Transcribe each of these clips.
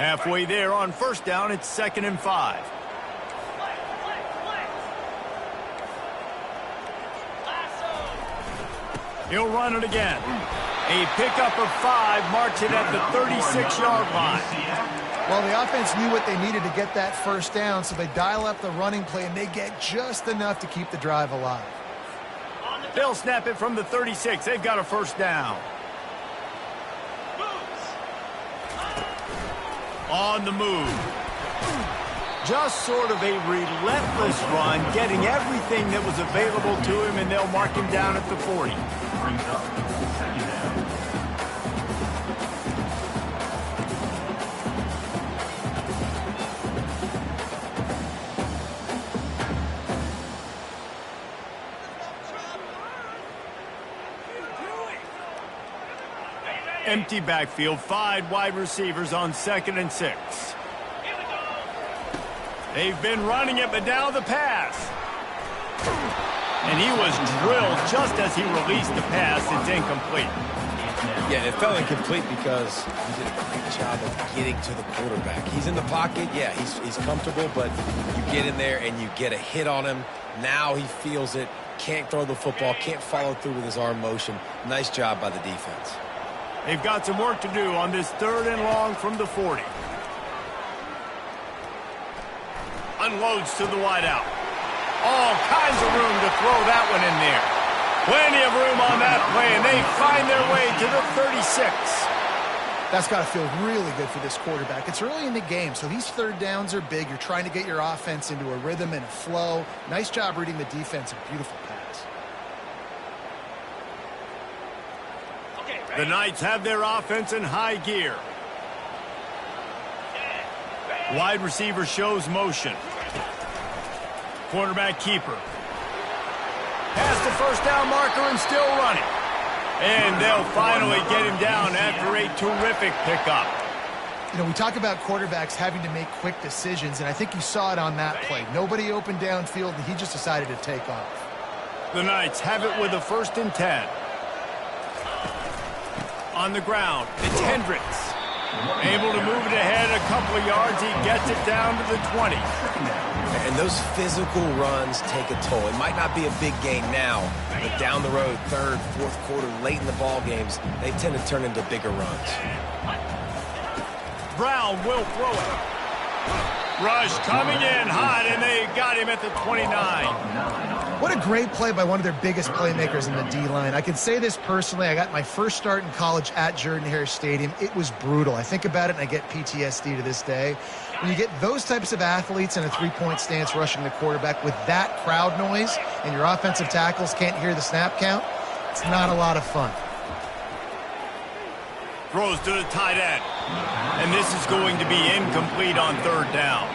Halfway there on first down, it's 2nd and 5. He'll run it again. A pickup of 5, marks it at the 36-yard line. Well, the offense knew what they needed to get that first down, so they dial up the running play, and they get just enough to keep the drive alive. They'll snap it from the 36. They've got a first down. On the move. Just sort of a relentless run, getting everything that was available to him, and they'll mark him down at the 40. Empty backfield, 5 wide receivers on 2nd and 6. They've been running it, but now the pass. And he was drilled just as he released the pass. It's incomplete. Yeah, it felt incomplete because he did a great job of getting to the quarterback. He's in the pocket. Yeah, he's comfortable, but you get in there and you get a hit on him. Now he feels it, can't throw the football, can't follow through with his arm motion. Nice job by the defense. They've got some work to do on this 3rd and long from the 40. Unloads to the wideout. All kinds of room to throw that one in there. Plenty of room on that play, and they find their way to the 36. That's got to feel really good for this quarterback. It's early in the game, so these 3rd downs are big. You're trying to get your offense into a rhythm and a flow. Nice job reading the defense. A beautiful pass. The Knights have their offense in high gear. Wide receiver shows motion. Quarterback keeper. Past the first down marker and still running. And they'll finally get him down after a terrific pickup. You know, we talk about quarterbacks having to make quick decisions, and I think you saw it on that play. Nobody opened downfield, and he just decided to take off. The Knights have it with a 1st and 10. On the ground, it's Hendricks. Able to move it ahead a couple of yards. He gets it down to the 20. And those physical runs take a toll. It might not be a big gain now, but down the road, 3rd, 4th quarter, late in the ball games, they tend to turn into bigger runs. Brown will throw it. Rush coming in hot, and they got him at the 29. What a great play by one of their biggest playmakers in the D-line. I can say this personally. I got my first start in college at Jordan-Hare Stadium. It was brutal. I think about it, and I get PTSD to this day. When you get those types of athletes in a three-point stance rushing the quarterback with that crowd noise and your offensive tackles can't hear the snap count, it's not a lot of fun. Throws to the tight end. And this is going to be incomplete on 3rd down.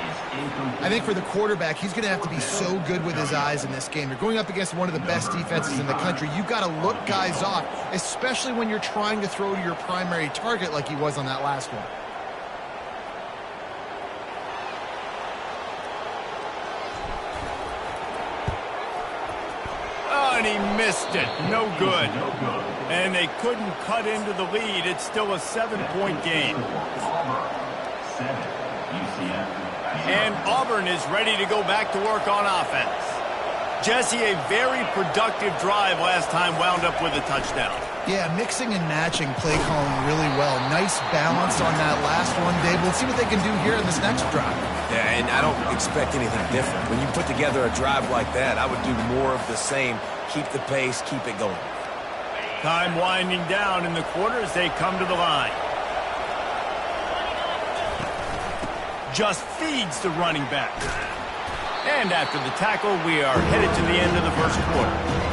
I think for the quarterback, he's going to have to be so good with his eyes in this game. You're going up against one of the best defenses in the country. You've got to look guys off, especially when you're trying to throw to your primary target like he was on that last one. Oh, and he missed it. No good. And they couldn't cut into the lead. It's still a 7-point game. And Auburn is ready to go back to work on offense. Jesse, a very productive drive last time, wound up with a touchdown. Yeah, mixing and matching play calling really well. Nice balance on that last one, Dave. Let's see what they can do here in this next drive. Yeah, and I don't expect anything different. When you put together a drive like that, I would do more of the same. Keep the pace, keep it going. Time winding down in the quarter as they come to the line. Just feeds the running back. And after the tackle, we are headed to the end of the first quarter.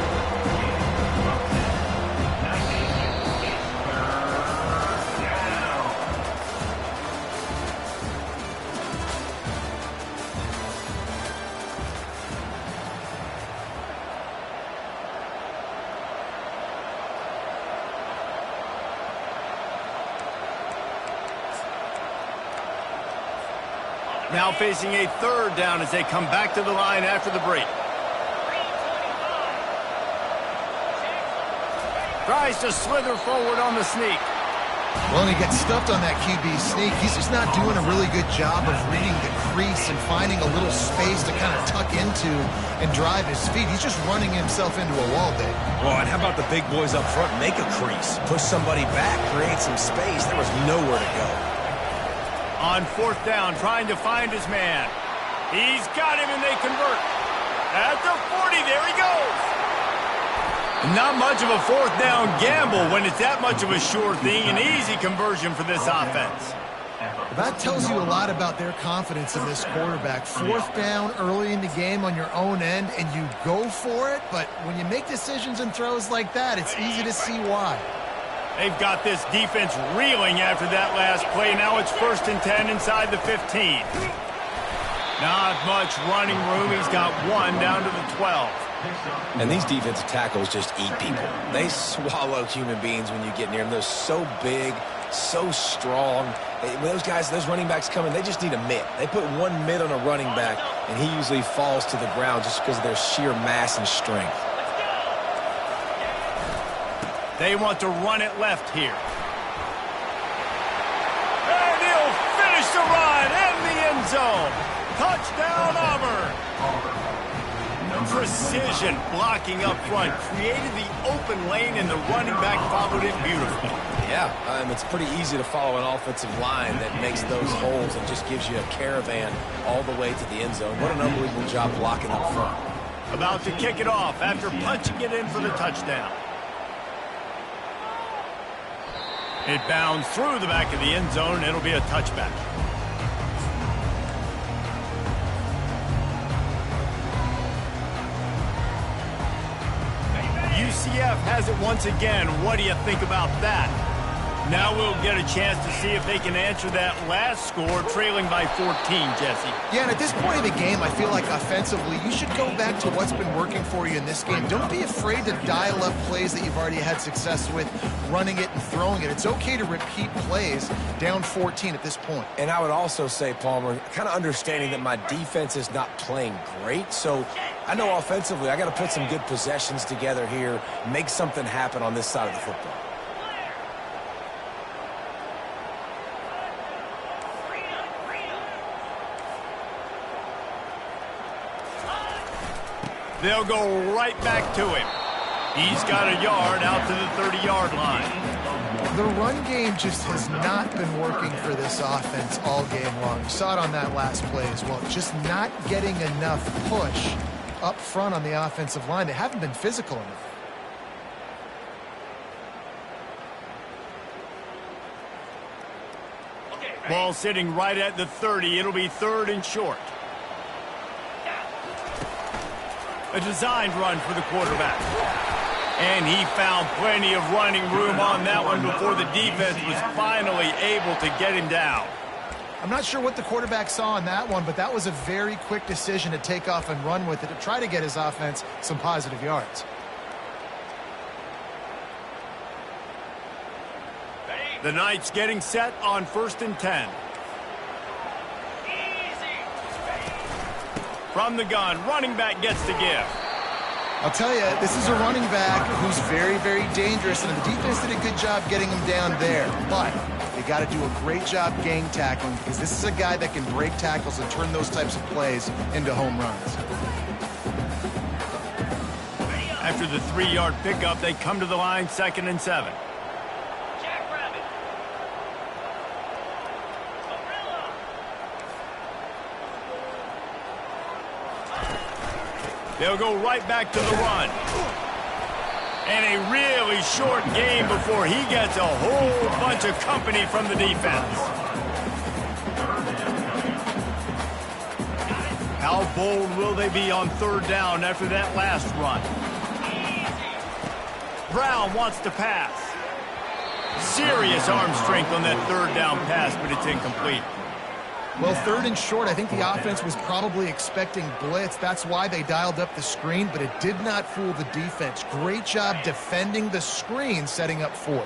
Now facing a 3rd down as they come back to the line after the break. Tries to slither forward on the sneak. Well, and he gets stuffed on that QB sneak. He's just not doing a really good job of reading the crease and finding a little space to kind of tuck into and drive his feet. He's just running himself into a wall, Dave. Well, and how about the big boys up front? Make a crease, push somebody back, create some space. There was nowhere to go. On fourth down, trying to find his man. He's got him, and they convert. At the 40, there he goes. Not much of a fourth down gamble when it's that much of a sure thing. An easy conversion for this offense. That tells you a lot about their confidence in this quarterback. Fourth down early in the game on your own end, and you go for it. But when you make decisions and throws like that, it's easy to see why. They've got this defense reeling after that last play. Now it's 1st and 10 inside the 15. Not much running room. He's got one down to the 12. And these defensive tackles just eat people. They swallow human beings when you get near them. They're so big, so strong. When those guys, those running backs come in, they just need a mitt. They put one mitt on a running back, and he usually falls to the ground just because of their sheer mass and strength. They want to run it left here. And he'll finish the run in the end zone. Touchdown, Auburn. Precision blocking up front created the open lane, and the running back followed it beautifully. Yeah, it's pretty easy to follow an offensive line that makes those holes and just gives you a caravan all the way to the end zone. What an unbelievable job blocking up front. About to kick it off after punching it in for the touchdown. It bounds through the back of the end zone, and it'll be a touchback. UcF has it once again. What do you think about that? Now we'll get a chance to see if they can answer that last score, trailing by 14, Jesse. Yeah, and at this point of the game, I feel like offensively, you should go back to what's been working for you in this game. Don't be afraid to dial up plays that you've already had success with, running it and throwing it. It's okay to repeat plays down 14 at this point. And I would also say, Palmer, kind of understanding that my defense is not playing great, so I know offensively I got to put some good possessions together here, make something happen on this side of the football. They'll go right back to him. He's got a yard out to the 30-yard line. The run game just has not been working for this offense all game long. You saw it on that last play as well. Just not getting enough push up front on the offensive line. They haven't been physical enough. Ball sitting right at the 30. It'll be 3rd and short. A designed run for the quarterback. And he found plenty of running room on that one before the defense was finally able to get him down. I'm not sure what the quarterback saw on that one, but that was a very quick decision to take off and run with it to try to get his offense some positive yards. The Knights getting set on 1st and 10. From the gun, running back gets to give. I'll tell you, this is a running back who's very, very dangerous, and the defense did a good job getting him down there. But they got to do a great job gang tackling, because this is a guy that can break tackles and turn those types of plays into home runs. After the 3-yard pickup, they come to the line, 2nd and 7. They'll go right back to the run. And a really short game before he gets a whole bunch of company from the defense. How bold will they be on 3rd down after that last run? Brown wants to pass. Serious arm strength on that 3rd down pass, but it's incomplete. Well, 3rd and short, I think the offense was probably expecting blitz. That's why they dialed up the screen, but it did not fool the defense. Great job defending the screen, setting up 4th.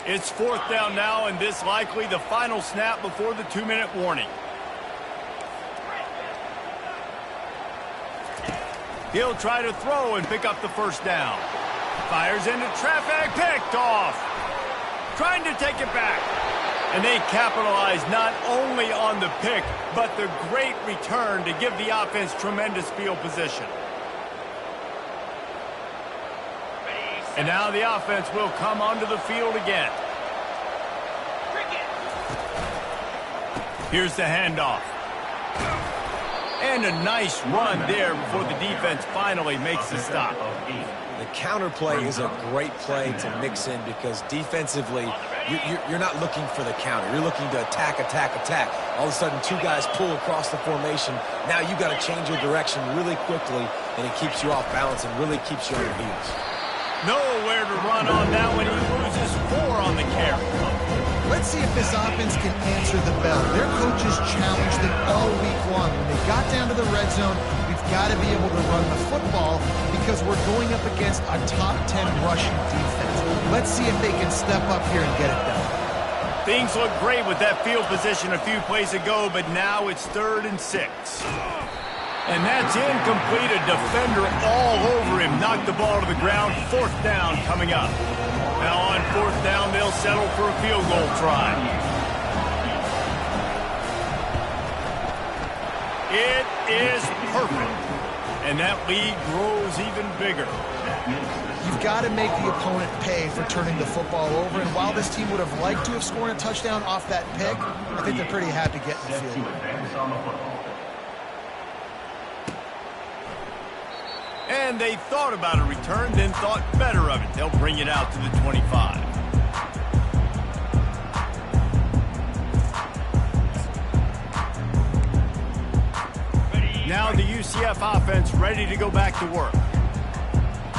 It's 4th down now, and this likely the final snap before the 2-minute warning. He'll try to throw and pick up the 1st down. Fires into traffic, picked off. trying to take it back. And they capitalize not only on the pick, but the great return to give the offense tremendous field position. And now the offense will come onto the field again. Here's the handoff. And a nice run there before the defense finally makes the stop. The counter play is a great play to mix in because defensively, you're not looking for the counter. You're looking to attack, attack, attack. All of a sudden, two guys pull across the formation. Now you got to change your direction really quickly, and it keeps you off balance and really keeps you on your heels. Nowhere to run on that when he loses 4 on the carry. Let's see if this offense can answer the bell. Their coaches challenged them all week long. When they got down to the red zone, we've got to be able to run the football because we're going up against a top 10 rushing defense. Let's see if they can step up here and get it done. Things look great with that field position a few plays ago, but now it's 3rd and 6. And that's incomplete. A defender all over him. Knocked the ball to the ground. 4th down coming up. Now on 4th down, they'll settle for a field goal try. It is perfect. And that lead grows even bigger. You've got to make the opponent pay for turning the football over. And while this team would have liked to have scored a touchdown off that pick, I think they're pretty happy getting the field goal. And they thought about a return, then thought better of it. They'll bring it out to the 25. Now the UcF offense ready to go back to work.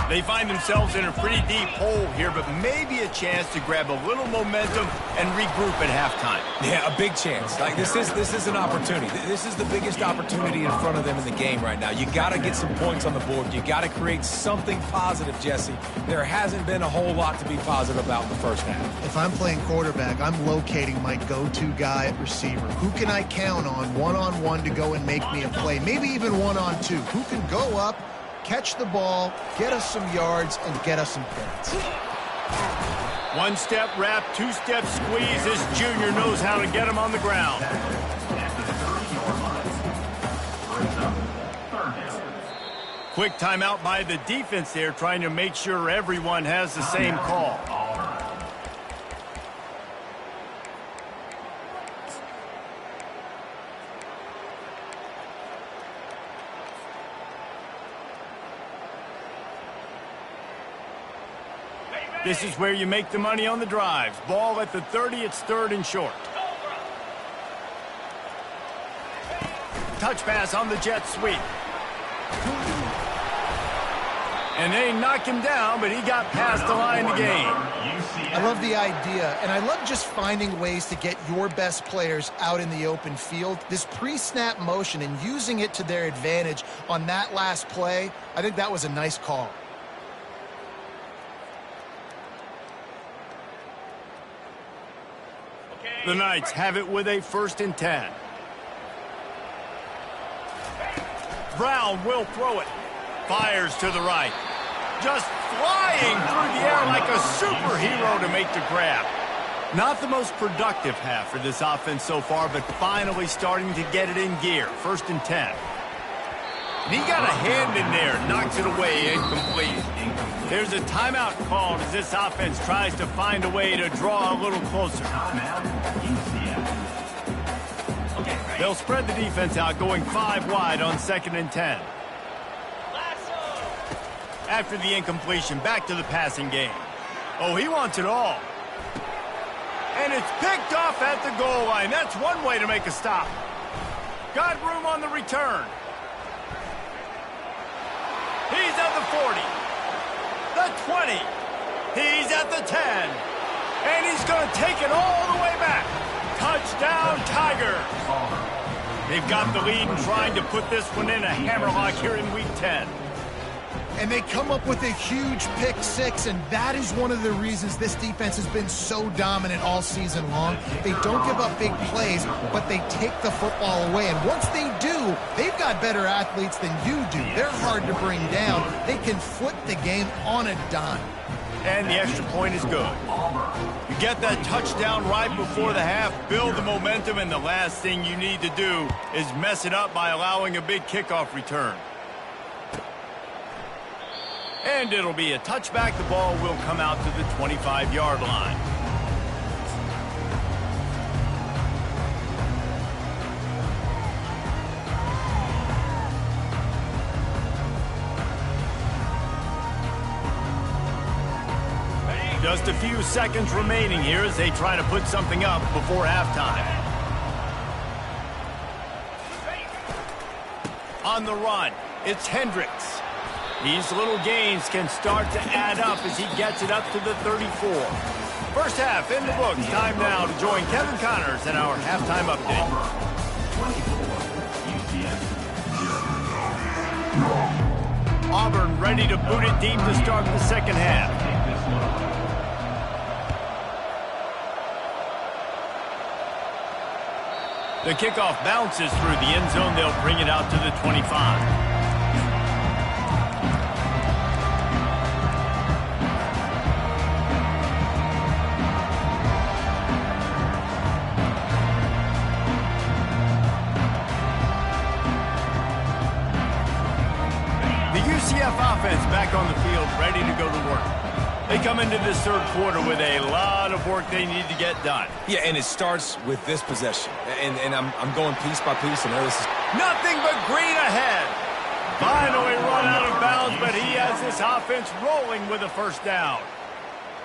They find themselves in a pretty deep hole here, but maybe a chance to grab a little momentum and regroup at halftime. Yeah, a big chance. Like this is an opportunity. This is the biggest opportunity in front of them in the game right now. You got to get some points on the board. You got to create something positive, Jesse. There hasn't been a whole lot to be positive about in the first half. If I'm playing quarterback, I'm locating my go-to guy at receiver. Who can I count on one-on-one to go and make me a play? Maybe even one-on-two. Who can go up, catch the ball, get us some yards, and get us some points. 1-step wrap, 2-step squeeze. This junior knows how to get him on the ground. Quick timeout by the defense there, trying to make sure everyone has the same call. This is where you make the money on the drives. Ball at the 30, it's 3rd and short. Touch pass on the jet sweep. And they knock him down, but he got past the line to gain. I love the idea, and I love just finding ways to get your best players out in the open field. This pre-snap motion and using it to their advantage on that last play, I think that was a nice call. The Knights have it with a 1st and 10. Brown will throw it. Fires to the right. Just flying through the air like a superhero to make the grab. Not the most productive half for this offense so far, but finally starting to get it in gear. 1st and 10. And he got a hand in there, knocks it away, incomplete. There's a timeout called as this offense tries to find a way to draw a little closer. They'll spread the defense out, going 5 wide on 2nd and 10. After the incompletion, back to the passing game. Oh, he wants it all. And it's picked off at the goal line. That's one way to make a stop. Got room on the return. He's at the 40, the 20, he's at the 10, and he's going to take it all the way back. Touchdown, Tigers. They've got the lead and trying to put this one in a hammerlock here in Week 10. And they come up with a huge pick 6, and that is one of the reasons this defense has been so dominant all season long. They don't give up big plays, but they take the football away. And once they do, they've got better athletes than you do. They're hard to bring down. They can flip the game on a dime. and the extra point is good. You get that touchdown right before the half, build the momentum, and the last thing you need to do is mess it up by allowing a big kickoff return. And it'll be a touchback. The ball will come out to the 25-yard line. Just a few seconds remaining here as they try to put something up before halftime. On the run, it's Hendricks. These little gains can start to add up as he gets it up to the 34. First half in the books. Time now to join Kevin Connors in our halftime update. Auburn ready to boot it deep to start the second half. The kickoff bounces through the end zone. They'll bring it out to the 25. The UcF offense back on the field, ready to go to work. They come into this third quarter with a lot of work they need to get done. Yeah, and it starts with this possession. And I'm going piece by piece. And this is nothing but green ahead. Finally run out of bounds, but he has this offense rolling with a first down.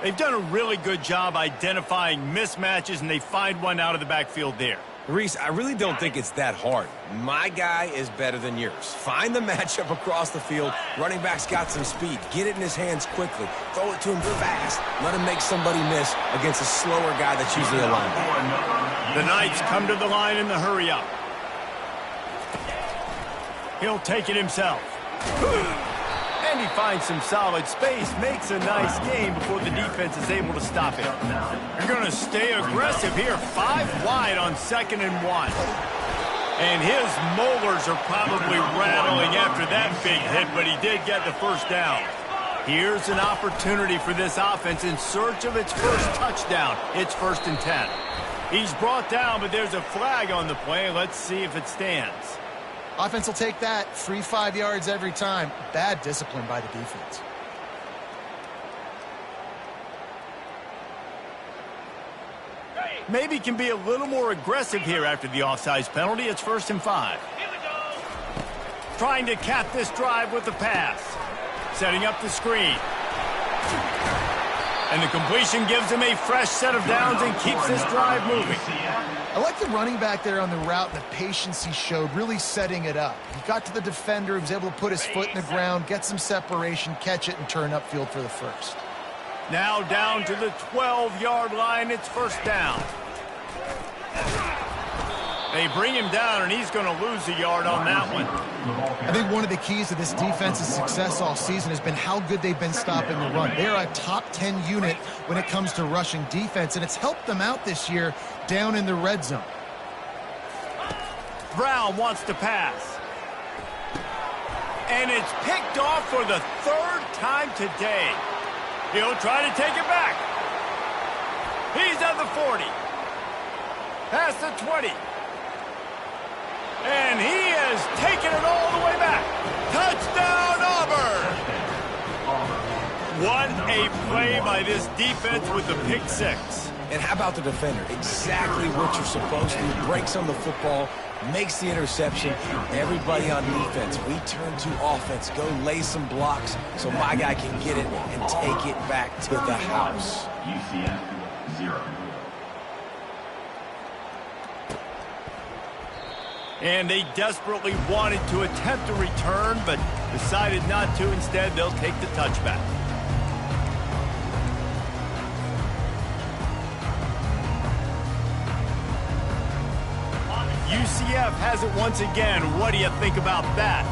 They've done a really good job identifying mismatches, and they find one out of the backfield there. Reese, I really don't think it's that hard. My guy is better than yours. Find the matchup across the field. Running back's got some speed. Get it in his hands quickly. Throw it to him fast. Let him make somebody miss against a slower guy that's usually a linebacker. The Knights come to the line in the hurry up. He'll take it himself. And he finds some solid space, makes a nice game before the defense is able to stop him. You're going to stay aggressive here. 5 wide on 2nd and 1. And his molars are probably rattling after that big hit, but he did get the first down. Here's an opportunity for this offense in search of its first touchdown. It's 1st and 10. He's brought down, but there's a flag on the play. Let's see if it stands. Offense will take that. Free 5 yards every time. Bad discipline by the defense. Maybe can be a little more aggressive here after the offsides penalty. It's 1st and 5. Trying to cap this drive with the pass. Setting up the screen. And the completion gives him a fresh set of downs and keeps this drive moving. I like the running back there on the route and the patience he showed, really setting it up. He got to the defender, he was able to put his foot in the ground, get some separation, catch it, and turn upfield for the first. Now down to the 12-yard line. It's 1st down. They bring him down, and he's going to lose a yard on that one. I think one of the keys to this defense's success all season has been how good they've been stopping the run. They're a top 10 unit when it comes to rushing defense, and it's helped them out this year down in the red zone. Brown wants to pass. And it's picked off for the 3rd time today. He'll try to take it back. He's at the 40. Past the 20. And he has taken it all the way back. Touchdown, Auburn! What a play by this defense with the pick 6. And how about the defender? Exactly what you're supposed to do. Breaks on the football, makes the interception. Everybody on defense, we turn to offense. Go lay some blocks so my guy can get it and take it back to the house. UcF 0. And they desperately wanted to attempt a return, but decided not to. Instead, they'll take the touchback. UcF has it once again. What do you think about that?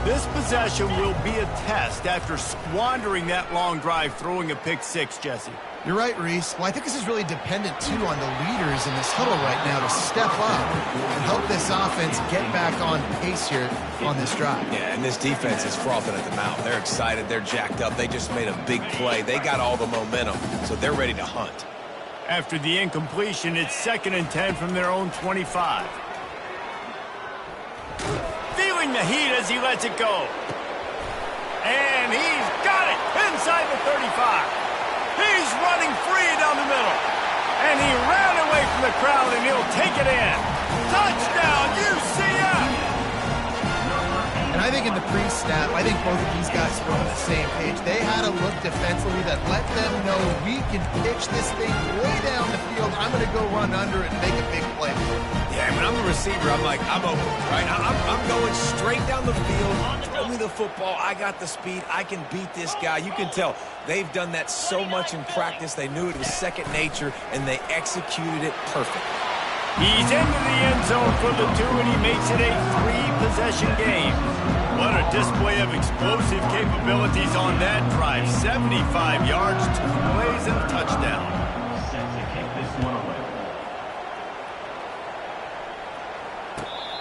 This possession will be a test after squandering that long drive, throwing a pick 6, Jesse. You're right, Reese. Well, I think this is really dependent, too, on the leaders in this huddle right now to step up and help this offense get back on pace here on this drive. Yeah, and this defense is frothing at the mouth. They're excited. They're jacked up. They just made a big play. They got all the momentum, so they're ready to hunt. After the incompletion, it's 2nd and 10 from their own 25. Feeling the heat as he lets it go. And he's got it inside the 35. He's running free down the middle. And he ran away from the crowd, and he'll take it in. Touchdown, UcF! And I think in the pre-snap, I think both of these guys were on the same page. They had a look defensively that let them know we can pitch this thing way down the field. I'm going to go run under it and make a big play. Yeah, when I'm a receiver, I'm like, I'm open, right? I'm going straight down the field. Throw me the football. I got the speed. I can beat this guy. You can tell they've done that so much in practice. They knew it was second nature, and they executed it perfectly. He's into the end zone for the 2, and he makes it a 3-possession game. What a display of explosive capabilities on that drive. 75 yards, 2 plays, and a touchdown. Set to kick this one away.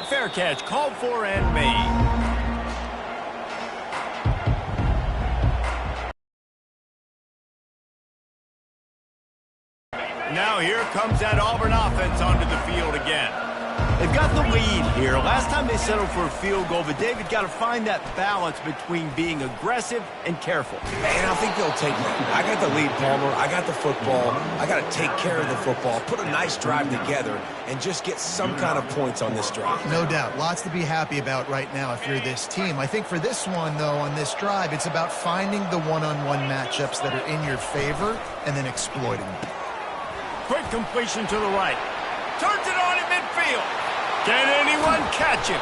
Fair catch, called for and made. Now here comes that Auburn offense onto the field again. They've got the lead here. Last time they settled for a field goal, but David got to find that balance between being aggressive and careful. And I think they'll take that. I got the lead, Palmer. I got the football. I got to take care of the football, put a nice drive together, and just get some kind of points on this drive. No doubt. Lots to be happy about right now if you're this team. I think for this one, though, on this drive, it's about finding the one-on-one matchups that are in your favor and then exploiting them. Quick completion to the right. Turns it on in midfield. Can anyone catch him?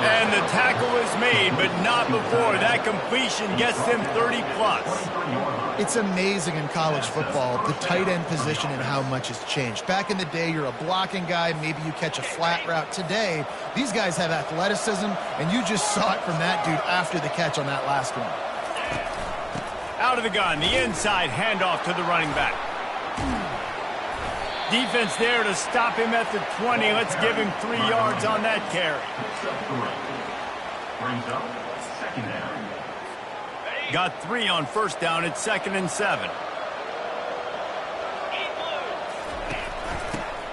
And the tackle is made, but not before. That completion gets them 30-plus. It's amazing in college football, the tight end position and how much has changed. Back in the day, you're a blocking guy. Maybe you catch a flat route. Today, these guys have athleticism, and you just saw it from that dude after the catch on that last one. Out of the gun, the inside handoff to the running back. Defense there to stop him at the 20. Let's give him 3 yards on that carry. Brings up 2nd down. Got 3 on 1st down. It's 2nd and 7.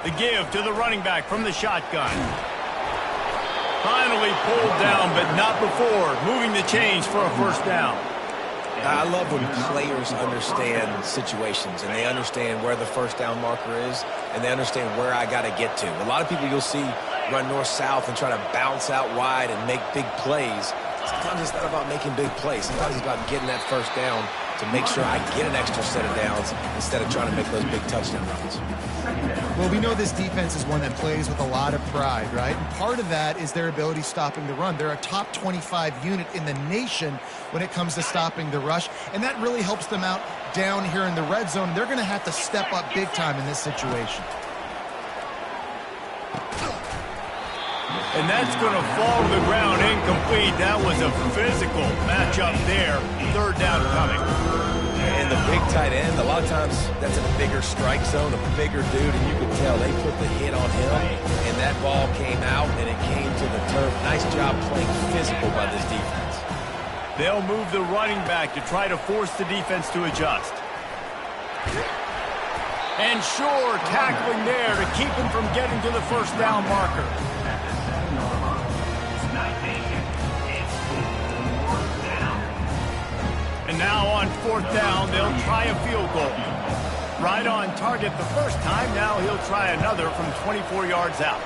The give to the running back from the shotgun. Finally pulled down, but not before. Moving the chains for a 1st down. I love when players understand situations and they understand where the 1st down marker is and they understand where I got to get to. A lot of people you'll see run north-south and try to bounce out wide and make big plays. Sometimes it's not about making big plays. Sometimes it's about getting that 1st down to make sure I get an extra set of downs instead of trying to make those big touchdown runs. Well, we know this defense is one that plays with a lot of pride, right? And part of that is their ability stopping the run. They're a top 25 unit in the nation when it comes to stopping the rush, and that really helps them out down here in the red zone. They're going to have to step up big time in this situation. And that's going to fall to the ground incomplete. That was a physical matchup there. 3rd down coming. And the big tight end, a lot of times that's in a bigger strike zone, a bigger dude, and you can tell they put the hit on him, and that ball came out, and it came to the turf. Nice job playing physical by this defense. They'll move the running back to try to force the defense to adjust. And Shore tackling there to keep him from getting to the 1st down marker. And now on 4th down, they'll try a field goal. Right on target the 1st time. Now he'll try another from 24 yards out.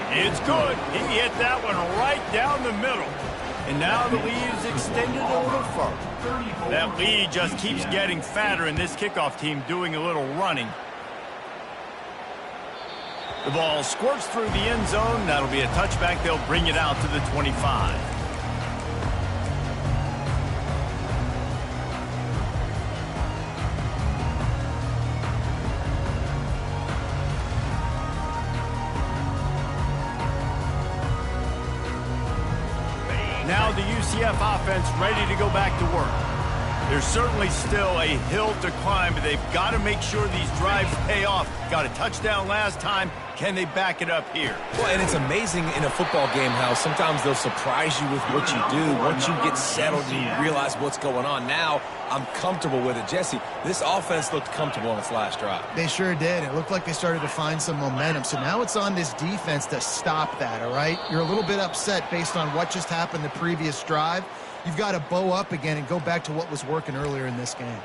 It's good. He hit that one right down the middle. And now the lead is extended a little further. That lead just keeps getting fatter, and this kickoff team doing a little running. The ball squirts through the end zone. That'll be a touchback. They'll bring it out to the 25. Now the UcF offense ready to go back to work. There's certainly still a hill to climb, but they've got to make sure these drives pay off. Got a touchdown last time. Can they back it up here? Well, and it's amazing in a football game how sometimes they'll surprise you with what you do. Once you get settled and you realize what's going on, now I'm comfortable with it. Jesse, this offense looked comfortable on its last drive. They sure did. It looked like they started to find some momentum. So now it's on this defense to stop that, all right? You're a little bit upset based on what just happened the previous drive. You've got to bow up again and go back to what was working earlier in this game.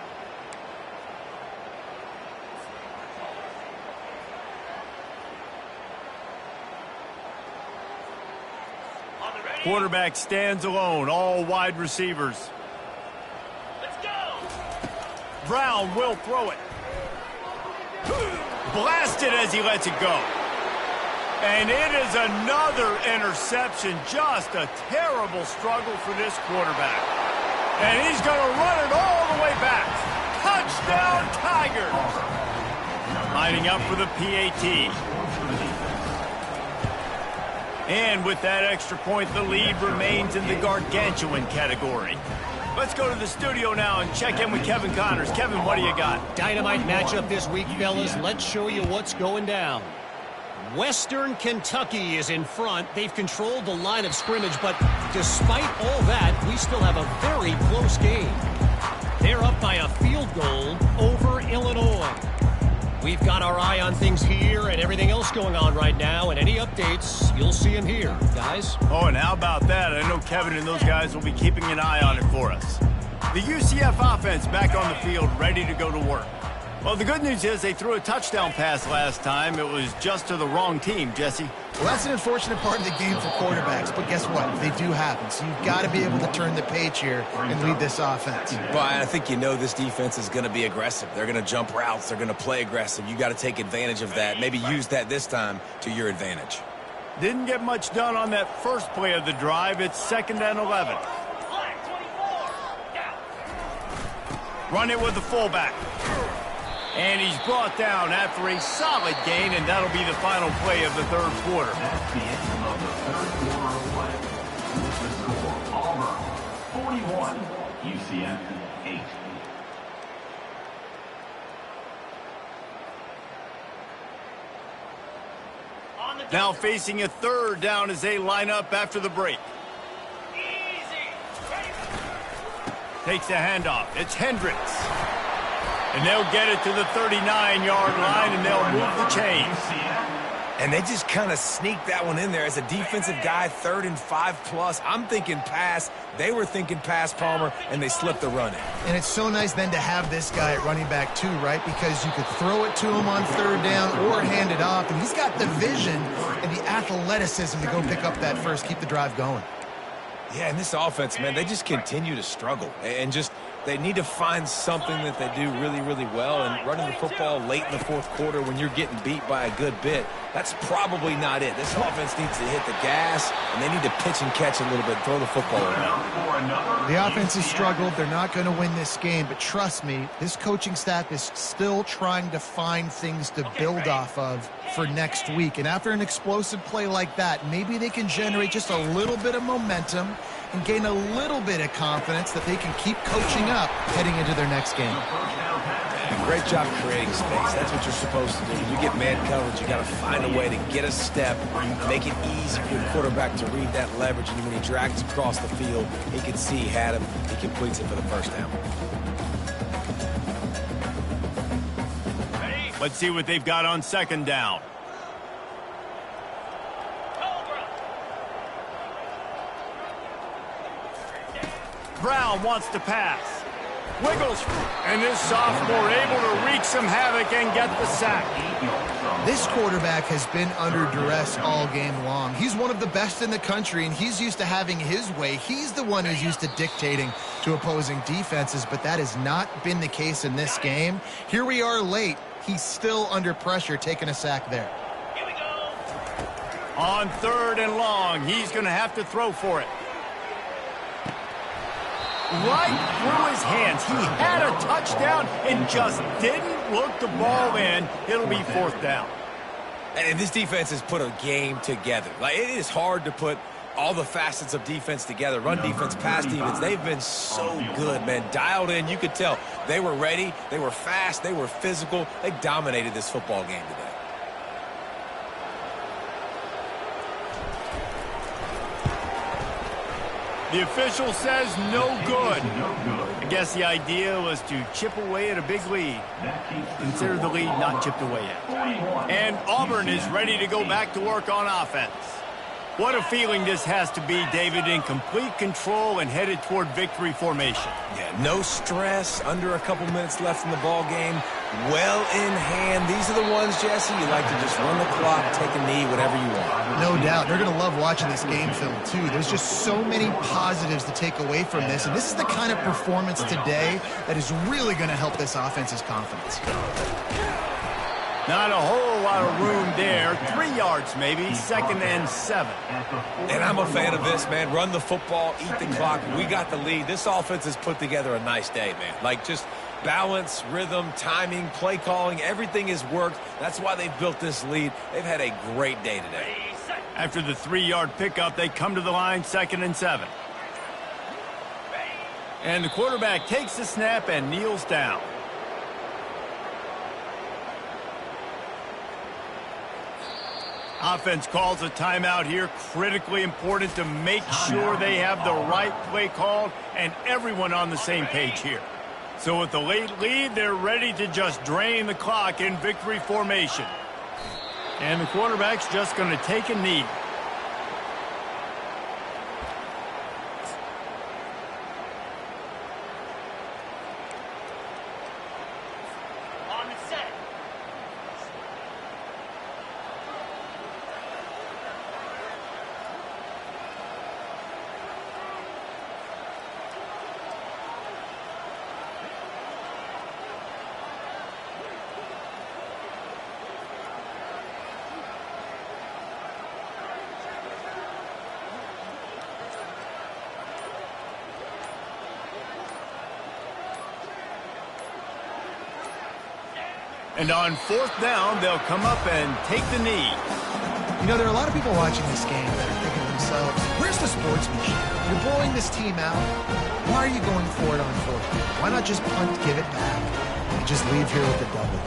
Quarterback stands alone, all wide receivers. Let's go. Brown will throw it. Blasted as he lets it go. And it is another interception. Just a terrible struggle for this quarterback. And he's going to run it all the way back. Touchdown, Tigers. Lining up for the PAT. And with that extra point, the lead remains in the gargantuan category. Let's go to the studio now and check in with Kevin Connors. Kevin, what do you got? Dynamite matchup this week, fellas. Let's show you what's going down. Western Kentucky is in front. They've controlled the line of scrimmage, but despite all that, we still have a very close game. They're up by a field goal over Illinois. We've got our eye on things here and everything else going on right now, and any updates, you'll see them here, guys. Oh, and how about that? I know Kevin and those guys will be keeping an eye on it for us. The UcF offense back on the field, ready to go to work. Well, the good news is they threw a touchdown pass last time. It was just to the wrong team, Jesse. Well, that's an unfortunate part of the game for quarterbacks, but guess what? They do happen. So you've got to be able to turn the page here and lead this offense. Well, I think you know this defense is going to be aggressive. They're going to jump routes. They're going to play aggressive. You got to take advantage of that. Maybe use that this time to your advantage. Didn't get much done on that first play of the drive. It's 2nd and 11. Run it with the fullback. And he's brought down after a solid gain, and that'll be the final play of the third quarter. That's the end of the third quarter of play. The score, Auburn 41, UcF 8. Now facing a third down as they line up after the break. Takes the handoff. It's Hendricks. And they'll get it to the 39-yard line, and they'll move the chains. And they just kind of sneak that one in there. As a defensive guy, 3rd and 5+. I'm thinking pass. They were thinking pass, Palmer, and they slipped the run in. And it's so nice then to have this guy at running back too, right? Because you could throw it to him on 3rd down or hand it off. And he's got the vision and the athleticism to go pick up that first, keep the drive going. Yeah, and this offense, man, they just continue to struggle. And just they need to find something that they do really, really well. And running the football late in the fourth quarter when you're getting beat by a good bit, that's probably not it. This offense needs to hit the gas, and they need to pitch and catch a little bit, throw the football around. The offense has struggled. They're not going to win this game. But trust me, this coaching staff is still trying to find things to build off of for next week. And after an explosive play like that, maybe they can generate just a little bit of momentum and gain a little bit of confidence that they can keep coaching up heading into their next game. Great job creating space. That's what you're supposed to do. When you get man coverage, you got to find a way to get a step, make it easy for your quarterback to read that leverage. And when he drags across the field, he can see he had him. He completes it for the first down. Let's see what they've got on 2nd down. Brown wants to pass. Wiggles, and this sophomore able to wreak some havoc and get the sack. This quarterback has been under duress all game long. He's one of the best in the country, and he's used to having his way. He's the one who's used to dictating to opposing defenses, but that has not been the case in this game. Here we are late. He's still under pressure, taking a sack there. Here we go. On 3rd and long, he's going to have to throw for it. Right through his hands. He had a touchdown and just didn't look the ball in. It'll be 4th down. And this defense has put a game together. Like, it is hard to put all the facets of defense together, run defense, pass defense. They've been so good, man. Dialed in, you could tell. They were ready, they were fast, they were physical. They dominated this football game today. The official says no good. I guess the idea was to chip away at a big lead. Consider the lead not chipped away yet. And Auburn is ready to go back to work on offense. What a feeling this has to be, David, in complete control and headed toward victory formation. Yeah, no stress, under a couple minutes left in the ball game. Well in hand. These are the ones, Jesse, you like to just run the clock, take a knee, whatever you want. No doubt. They're going to love watching this game film, too. There's just so many positives to take away from this, and this is the kind of performance today that is really going to help this offense's confidence. Not a whole lot of room there. 3 yards maybe, 2nd and 7. And I'm a fan of this, man. Run the football, eat the clock. We got the lead. This offense has put together a nice day, man. Like just balance, rhythm, timing, play calling, everything has worked. That's why they've built this lead. They've had a great day today. After the 3-yard pickup, they come to the line, 2nd and 7. And the quarterback takes the snap and kneels down. Offense calls a timeout here. Critically important to make sure they have the right play called and everyone on the same page here. So with the late lead, they're ready to just drain the clock in victory formation. And the quarterback's just going to take a knee. And on 4th down, they'll come up and take the knee. You know, there are a lot of people watching this game that are thinking to themselves, where's the sportsmanship? You're blowing this team out. Why are you going for it on 4th down? Why not just punt, give it back, and just leave here with the double?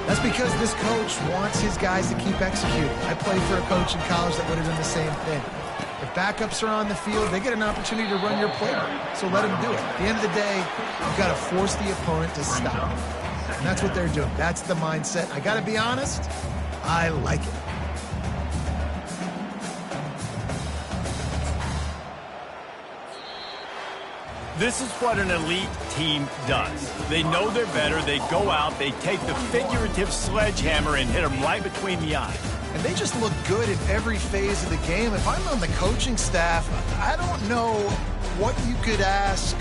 That's because this coach wants his guys to keep executing. I played for a coach in college that would have done the same thing. If backups are on the field, they get an opportunity to run your playbook, so let them do it. At the end of the day, you've got to force the opponent to stop. And that's what they're doing. That's the mindset. I got to be honest, I like it. This is what an elite team does. They know they're better. They go out, they take the figurative sledgehammer and hit them right between the eyes. And they just look good in every phase of the game. If I'm on the coaching staff, I don't know what you could ask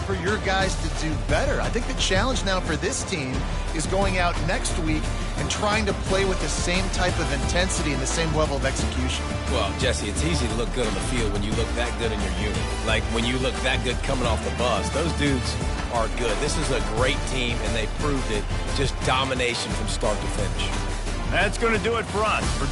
for your guys to do better. I think the challenge now for this team is going out next week and trying to play with the same type of intensity and the same level of execution. Well, Jesse, it's easy to look good on the field when you look that good in your unit. Like when you look that good coming off the bus. Those dudes are good. This is a great team, and they proved it. Just domination from start to finish. That's going to do it for us. For